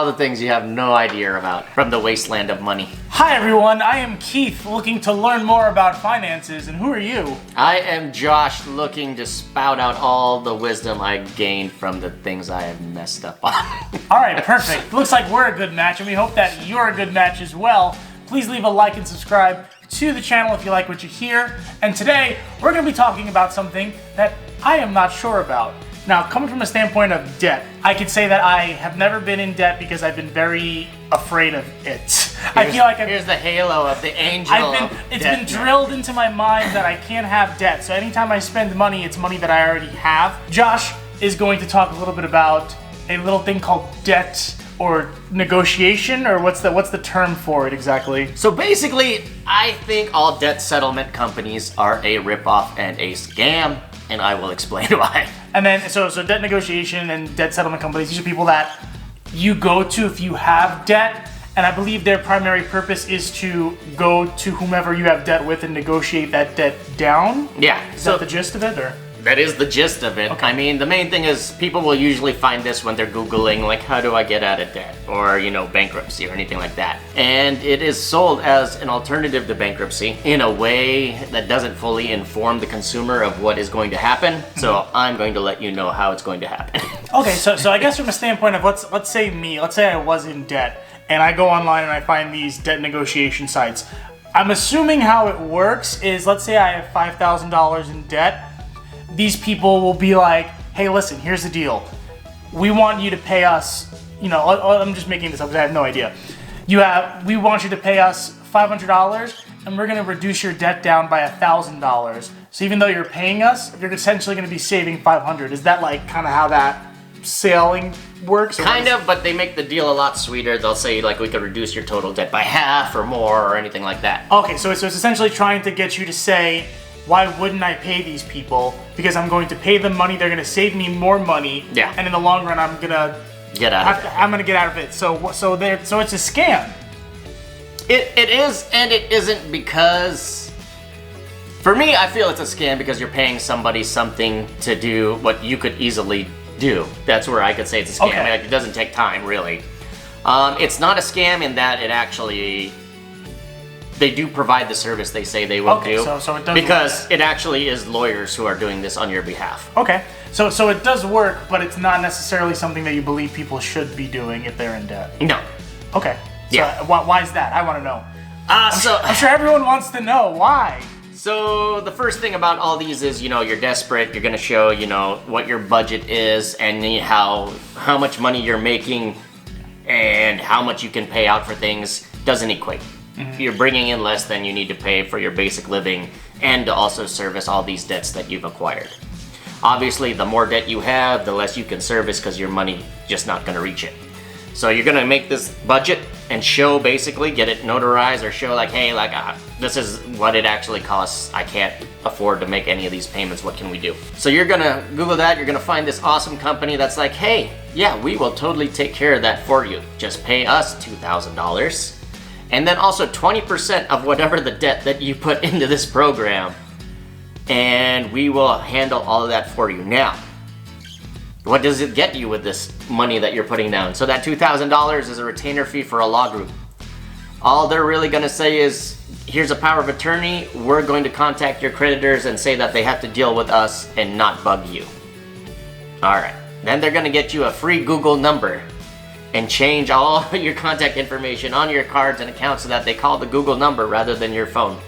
all the things you have no idea about from the wasteland of money. Hi everyone, I am Keith, looking to learn more about finances, and who are you? I am Josh, looking to spout out all the wisdom I gained from the things I have messed up on. Alright, perfect. Looks like we're a good match, and we hope that you're a good match as well. Please leave a like and subscribe to the channel if you like what you hear. And today, we're going to be talking about something that I am not sure about. Now, coming from a standpoint of debt, I can say that I have never been in debt because I've been very afraid of it. I feel like here's the halo of the angel. It's been drilled into my mind that I can't have debt. So anytime I spend money, it's money that I already have. Josh is going to talk a little bit about a little thing called debt or negotiation, or what's the term for it exactly? So basically, I think all debt settlement companies are a ripoff and a scam, and I will explain why. And then, so debt negotiation and debt settlement companies, these are people that you go to if you have debt, and I believe their primary purpose is to go to whomever you have debt with and negotiate that debt down? Yeah. Is that the gist of it, or? That is the gist of it. Okay. I mean, the main thing is people will usually find this when they're Googling, like, how do I get out of debt? Or, bankruptcy or anything like that. And it is sold as an alternative to bankruptcy in a way that doesn't fully inform the consumer of what is going to happen. So I'm going to let you know how it's going to happen. Okay, so I guess from a standpoint of let's say I was in debt and I go online and I find these debt negotiation sites. I'm assuming how it works is, let's say I have $5,000 in debt. These people will be like, hey, listen, here's the deal. We want you to pay us, I'm just making this up because I have no idea. We want you to pay us $500 and we're going to reduce your debt down by $1,000. So even though you're paying us, you're essentially going to be saving $500. Is that like kind of how that selling works? Kind of, but they make the deal a lot sweeter. They'll say, like, we could reduce your total debt by half or more or anything like that. Okay, so it's essentially trying to get you to say, why wouldn't I pay these people? Because I'm going to pay them money, they're going to save me more money, yeah. And in the long run, I'm going to get out of it. I'm going to get out of it. So it's a scam. It is and it isn't, because for me, I feel it's a scam because you're paying somebody something to do what you could easily do. That's where I could say it's a scam. Okay. I mean, it doesn't take time, really. It's not a scam in that it actually... They do provide the service they say they will do. So it does because work. It actually is lawyers who are doing this on your behalf. Okay, so it does work, but it's not necessarily something that you believe people should be doing if they're in debt. No. Okay. So Yeah. why is that? I want to know. I'm sure everyone wants to know why. So the first thing about all these is, you're desperate. You're gonna show, what your budget is and how much money you're making and how much you can pay out for things doesn't equate. Mm-hmm. You're bringing in less than you need to pay for your basic living and to also service all these debts that you've acquired. Obviously, the more debt you have, the less you can service because your money just not going to reach it. So you're going to make this budget and show, basically, get it notarized or show like, hey, this is what it actually costs. I can't afford to make any of these payments. What can we do? So you're going to Google that. You're going to find this awesome company that's like, hey, yeah, we will totally take care of that for you. Just pay us $2,000. And then also 20% of whatever the debt that you put into this program, and we will handle all of that for you. Now, what does it get you with this money that you're putting down? So that $2,000 is a retainer fee for a law group. All they're really going to say is, here's a power of attorney. We're going to contact your creditors and say that they have to deal with us and not bug you. All right. Then they're going to get you a free Google number and change all your contact information on your cards and accounts so that they call the Google number rather than your phone.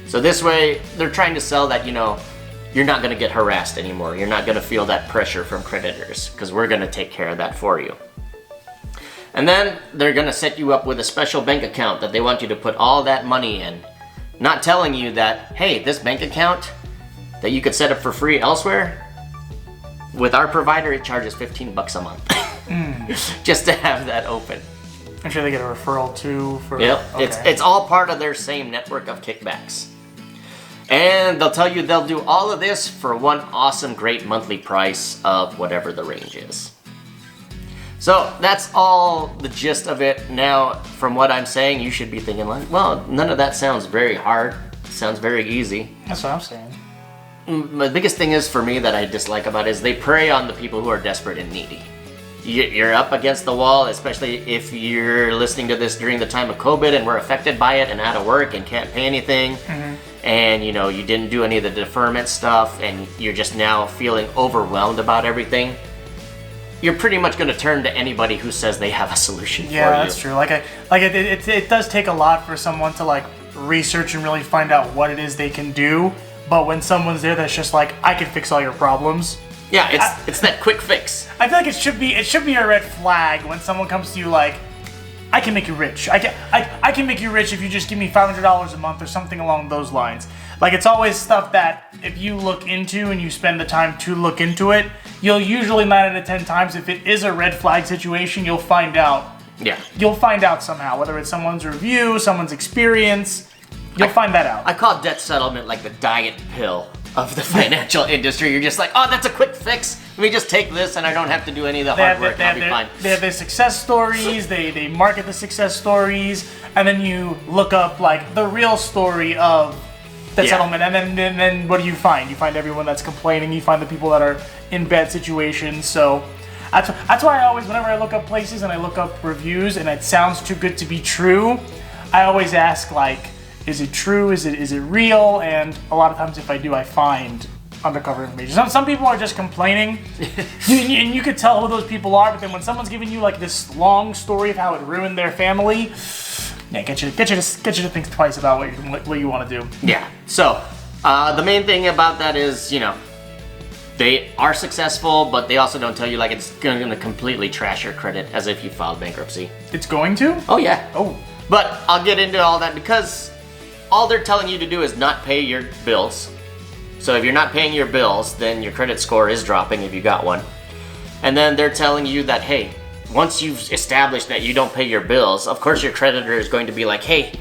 So this way, they're trying to sell that, you're not going to get harassed anymore. You're not going to feel that pressure from creditors because we're going to take care of that for you. And then they're going to set you up with a special bank account that they want you to put all that money in. Not telling you that, hey, this bank account that you could set up for free elsewhere, with our provider, it charges $15 a month. Just to have that open. I'm sure they get a referral too. Yep, okay. It's all part of their same network of kickbacks. And they'll tell you they'll do all of this for one awesome, great monthly price of whatever the range is. So that's all the gist of it. Now, from what I'm saying, you should be thinking like, well, none of that sounds very hard. It sounds very easy. That's what I'm saying. The biggest thing is for me that I dislike about it is they prey on the people who are desperate and needy. you're up against the wall, especially if you're listening to this during the time of COVID and we're affected by it and out of work and can't pay anything. And you didn't do any of the deferment stuff and you're just now feeling overwhelmed about everything. You're pretty much going to turn to anybody who says they have a solution for you. Yeah, that's true. It does take a lot for someone to like research and really find out what it is they can do. But when someone's there that's just like, I can fix all your problems. Yeah, it's that quick fix. I feel like it should be a red flag when someone comes to you like, I can make you rich. I can make you rich if you just give me $500 a month or something along those lines. Like, it's always stuff that if you look into and you spend the time to look into it, you'll usually 9 out of 10 times, if it is a red flag situation, you'll find out. Yeah. You'll find out somehow, whether it's someone's review, someone's experience. You'll find that out. I call debt settlement like the diet pill of the financial industry. You're just like, oh, that's a quick fix. Let me just take this and I don't have to do any of the hard work. I'll be fine. They have their success stories, they market the success stories, and then you look up like the real story of the settlement, and then what do you find? You find everyone that's complaining, you find the people that are in bad situations, so that's why I always, whenever I look up places and I look up reviews and it sounds too good to be true, I always ask like, is it true? Is it real? And a lot of times if I do, I find undercover information. Some people are just complaining, and you could tell who those people are, but then when someone's giving you like this long story of how it ruined their family, yeah, get you to think twice about what you want to do. Yeah. So the main thing about that is, they are successful, but they also don't tell you like it's going to completely trash your credit as if you filed bankruptcy. It's going to? Oh yeah. Oh. But I'll get into all that because all they're telling you to do is not pay your bills. So if you're not paying your bills, then your credit score is dropping if you got one. And then they're telling you that, hey, once you've established that you don't pay your bills, of course your creditor is going to be like, hey,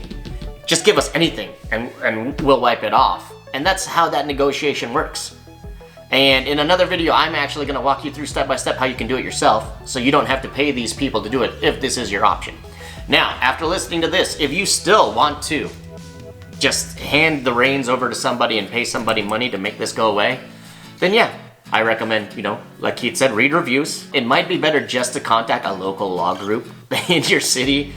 just give us anything and we'll wipe it off. And that's how that negotiation works. And in another video, I'm actually going to walk you through step by step how you can do it yourself, so you don't have to pay these people to do it if this is your option. Now, after listening to this, if you still want to just hand the reins over to somebody and pay somebody money to make this go away, then yeah, I recommend, like Keith said, read reviews. It might be better just to contact a local law group in your city,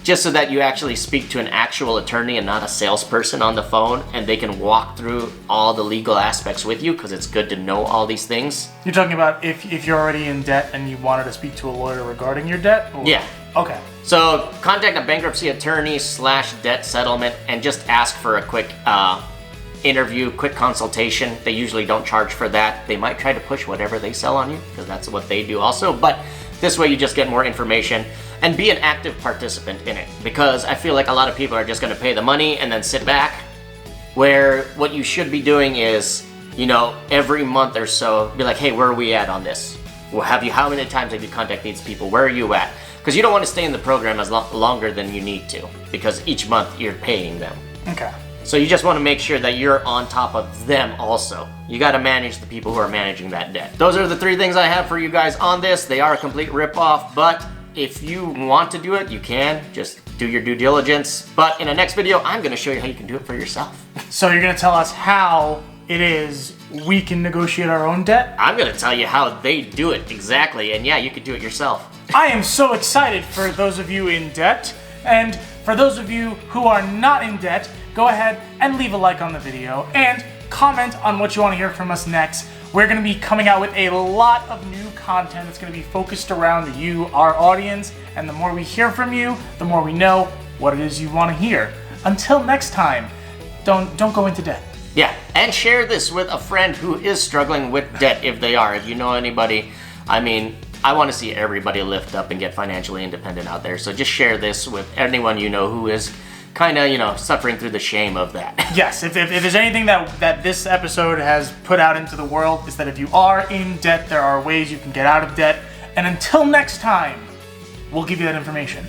just so that you actually speak to an actual attorney and not a salesperson on the phone, and they can walk through all the legal aspects with you, because it's good to know all these things. You're talking about if you're already in debt and you wanted to speak to a lawyer regarding your debt? Or? Yeah. Okay. So contact a bankruptcy attorney / debt settlement and just ask for a quick interview, quick consultation. They usually don't charge for that. They might try to push whatever they sell on you, because that's what they do also, but this way you just get more information and be an active participant in it, because I feel like a lot of people are just going to pay the money and then sit back, where what you should be doing is, every month or so, be like, hey, where are we at on this? How many times have you contacted these people? Where are you at? Because you don't want to stay in the program as longer than you need to, because each month you're paying them. Okay. So you just want to make sure that you're on top of them also. You got to manage the people who are managing that debt. Those are the 3 things I have for you guys on this. They are a complete ripoff, but if you want to do it, you can. Just do your due diligence. But in the next video, I'm going to show you how you can do it for yourself. So you're going to tell us how it is we can negotiate our own debt? I'm going to tell you how they do it exactly, and yeah, you could do it yourself. I am so excited for those of you in debt, and for those of you who are not in debt, go ahead and leave a like on the video and comment on what you want to hear from us next. We're going to be coming out with a lot of new content that's going to be focused around you, our audience, and the more we hear from you, the more we know what it is you want to hear. Until next time, don't go into debt. Yeah, and share this with a friend who is struggling with debt if they are. If you know anybody, I want to see everybody lift up and get financially independent out there. So just share this with anyone you know who is kind of, suffering through the shame of that. Yes, if there's anything that this episode has put out into the world, is that if you are in debt, there are ways you can get out of debt. And until next time, we'll give you that information.